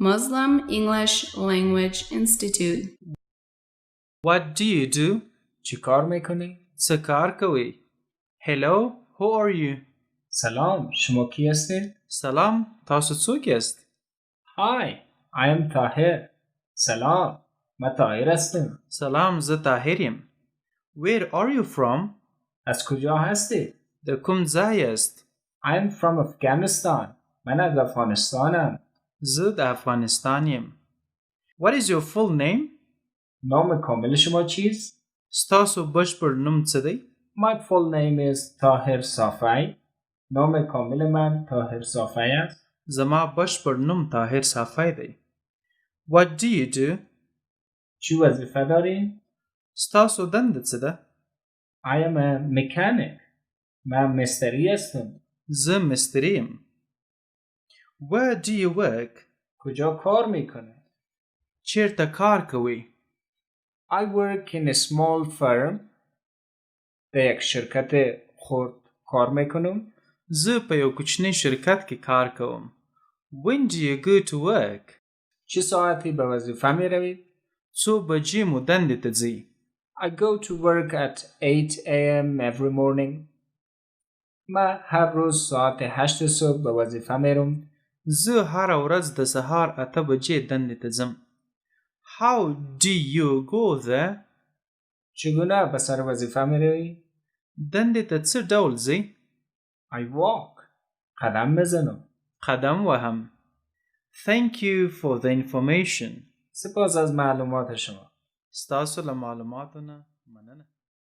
Muslim English Language Institute. What do you do? چی کار میکنی؟ چه کار کوی؟ Hello, who are you? سلام، شما کی هستید؟ سلام، تاسو څوک یاست؟ Hi, I am طاهر. سلام، من طاهر هستم. سلام، زه طاهر یم. Where are you from? از کجا هستید؟ د کوم ځای است؟ I am from Afghanistan. من از افغانستانم. زه د افغانستان یم. What is your full name? نام کامل شما چیست؟ ستاسو بشپړ نوم څه دی؟ My full name is طاهر صافی. نام کامل من طاهر صافی است. زما بشپړ نوم طاهر صافی دی. What do you do? چی وظیفه داری؟ ستاسو دنده څه ده؟ I am a mechanic. من مستری هستم. زه مستری یم. Where do you work? کجا کار میکنه؟ چیرته کار کوی؟ I work in a small firm. در یک شرکت خرد کار میکنم. زه په یو کوچنی شرکت کې کار کوم. When do you go to work? چه ساعتی به وظیفه می روید؟ څو بجې مو دندې ته ځئ؟ I go to work at 8 a.m. every morning. من هر روز ساعت 8 صبح به وظیفه میرم. زه هره ورځ د سهار 8 بجې دندې ته ځم. How do you go there? چگونه به سر وظیفه می روی؟ دندې ته څه ډول ځئ؟ I walk. قدم بزنم. قدم وهم. Thank you for the information. سپاس از معلومات شما. ستاسو له معلوماتو نه مننه.